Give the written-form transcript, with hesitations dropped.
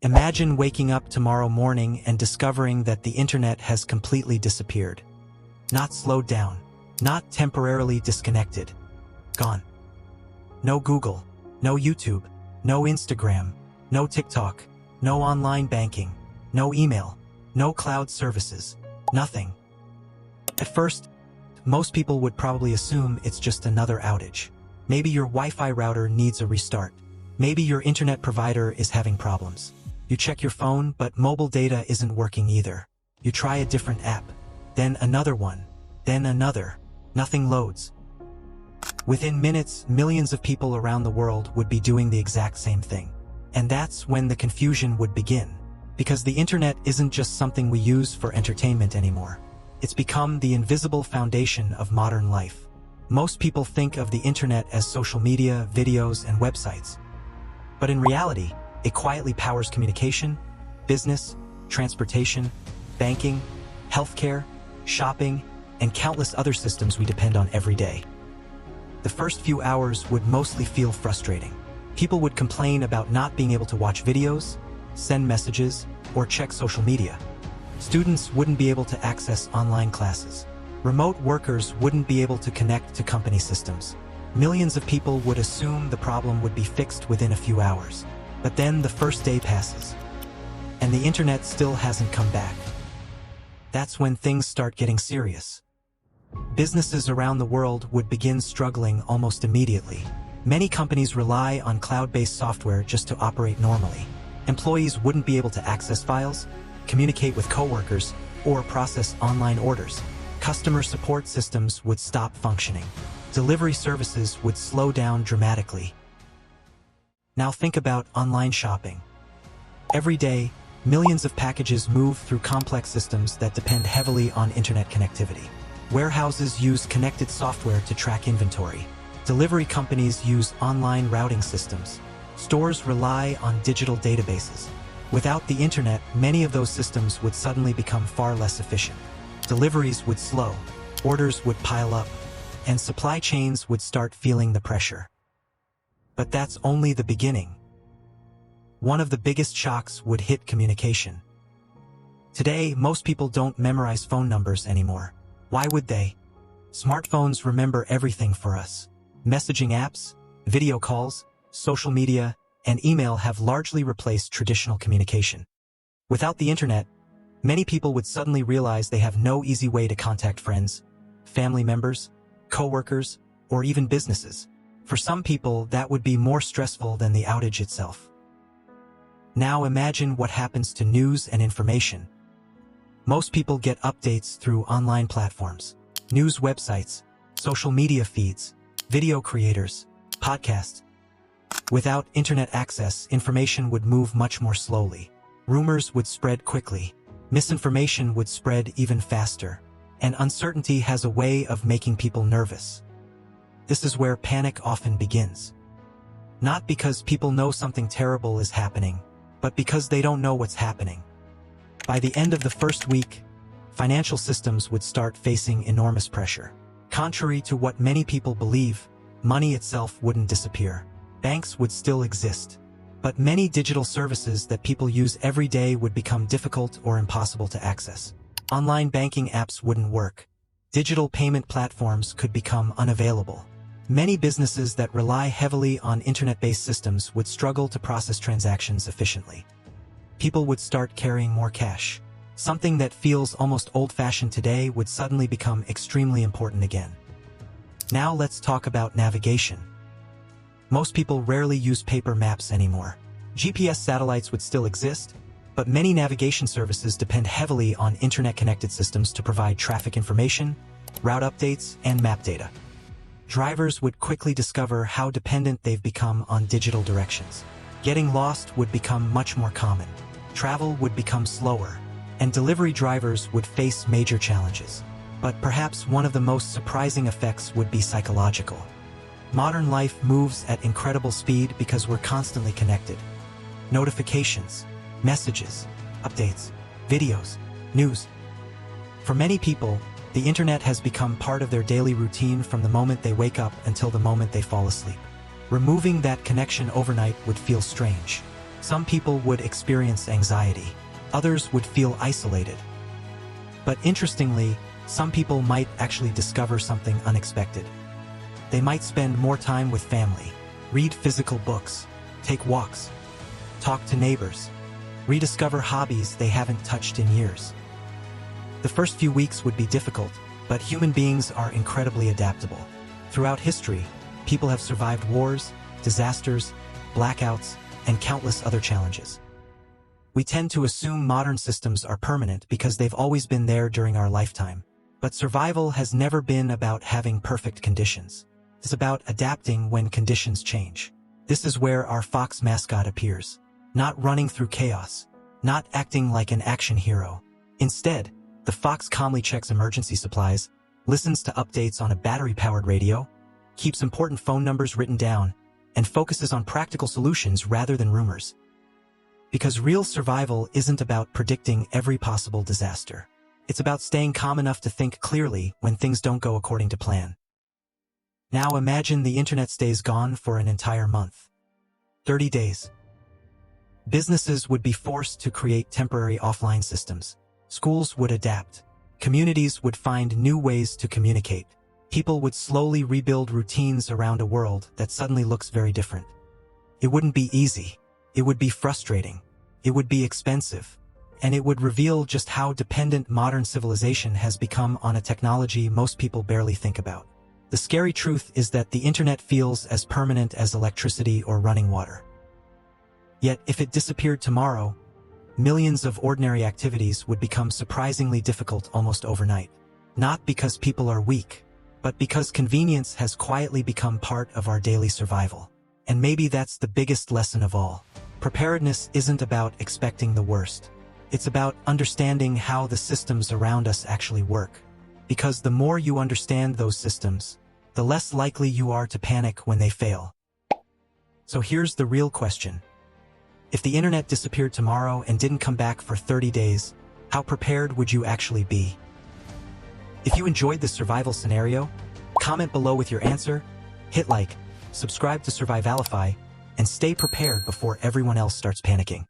Imagine waking up tomorrow morning and discovering that the internet has completely disappeared. Not slowed down, not temporarily disconnected. Gone. No Google, no YouTube, no Instagram, no TikTok, no online banking, no email, no cloud services, nothing. At first, most people would probably assume it's just another outage. Maybe your Wi-Fi router needs a restart. Maybe your internet provider is having problems. You check your phone, but mobile data isn't working either. You try a different app, then another one, then another. Nothing loads. Within minutes, millions of people around the world would be doing the exact same thing. And that's when the confusion would begin. Because the internet isn't just something we use for entertainment anymore. It's become the invisible foundation of modern life. Most people think of the internet as social media, videos, and websites. But in reality, it quietly powers communication, business, transportation, banking, healthcare, shopping, and countless other systems we depend on every day. The first few hours would mostly feel frustrating. People would complain about not being able to watch videos, send messages, or check social media. Students wouldn't be able to access online classes. Remote workers wouldn't be able to connect to company systems. Millions of people would assume the problem would be fixed within a few hours. But then the first day passes, and the internet still hasn't come back. That's when things start getting serious. Businesses around the world would begin struggling almost immediately. Many companies rely on cloud-based software just to operate normally. Employees wouldn't be able to access files, communicate with coworkers, or process online orders. Customer support systems would stop functioning. Delivery services would slow down dramatically. Now think about online shopping. Every day, millions of packages move through complex systems that depend heavily on internet connectivity. Warehouses use connected software to track inventory. Delivery companies use online routing systems. Stores rely on digital databases. Without the internet, many of those systems would suddenly become far less efficient. Deliveries would slow, orders would pile up, and supply chains would start feeling the pressure. But that's only the beginning. One of the biggest shocks would hit communication. Today, most people don't memorize phone numbers anymore. Why would they? Smartphones remember everything for us. Messaging apps, video calls, social media, and email have largely replaced traditional communication. Without the internet, many people would suddenly realize they have no easy way to contact friends, family members, coworkers, or even businesses. For some people, that would be more stressful than the outage itself. Now imagine what happens to news and information. Most people get updates through online platforms, news websites, social media feeds, video creators, podcasts. Without internet access, information would move much more slowly. Rumors would spread quickly. Misinformation would spread even faster. And uncertainty has a way of making people nervous. This is where panic often begins. Not because people know something terrible is happening, but because they don't know what's happening. By the end of the first week, financial systems would start facing enormous pressure. Contrary to what many people believe, money itself wouldn't disappear. Banks would still exist. But many digital services that people use every day would become difficult or impossible to access. Online banking apps wouldn't work. Digital payment platforms could become unavailable. Many businesses that rely heavily on internet-based systems would struggle to process transactions efficiently. People would start carrying more cash. Something that feels almost old-fashioned today would suddenly become extremely important again. Now let's talk about navigation. Most people rarely use paper maps anymore. GPS satellites would still exist, but many navigation services depend heavily on internet-connected systems to provide traffic information, route updates, and map data. Drivers would quickly discover how dependent they've become on digital directions. Getting lost would become much more common. Travel would become slower, and delivery drivers would face major challenges. But perhaps one of the most surprising effects would be psychological. Modern life moves at incredible speed because we're constantly connected. Notifications, messages, updates, videos, news. For many people, the internet has become part of their daily routine from the moment they wake up until the moment they fall asleep. Removing that connection overnight would feel strange. Some people would experience anxiety. Others would feel isolated. But interestingly, some people might actually discover something unexpected. They might spend more time with family, read physical books, take walks, talk to neighbors, rediscover hobbies they haven't touched in years. The first few weeks would be difficult, but human beings are incredibly adaptable. Throughout history, people have survived wars, disasters, blackouts, and countless other challenges. We tend to assume modern systems are permanent because they've always been there during our lifetime. But survival has never been about having perfect conditions. It's about adapting when conditions change. This is where our fox mascot appears. Not running through chaos, not acting like an action hero. Instead, the fox calmly checks emergency supplies, listens to updates on a battery-powered radio, keeps important phone numbers written down, and focuses on practical solutions rather than rumors. Because real survival isn't about predicting every possible disaster. It's about staying calm enough to think clearly when things don't go according to plan. Now imagine the internet stays gone for an entire month. 30 days. Businesses would be forced to create temporary offline systems. Schools would adapt. Communities would find new ways to communicate. People would slowly rebuild routines around a world that suddenly looks very different. It wouldn't be easy. It would be frustrating. It would be expensive. And it would reveal just how dependent modern civilization has become on a technology most people barely think about. The scary truth is that the internet feels as permanent as electricity or running water. Yet, if it disappeared tomorrow, millions of ordinary activities would become surprisingly difficult almost overnight. Not because people are weak, but because convenience has quietly become part of our daily survival. And maybe that's the biggest lesson of all. Preparedness isn't about expecting the worst. It's about understanding how the systems around us actually work. Because the more you understand those systems, the less likely you are to panic when they fail. So here's the real question. If the internet disappeared tomorrow and didn't come back for 30 days, how prepared would you actually be? If you enjoyed this survival scenario, comment below with your answer, hit like, subscribe to Survivalify, and stay prepared before everyone else starts panicking.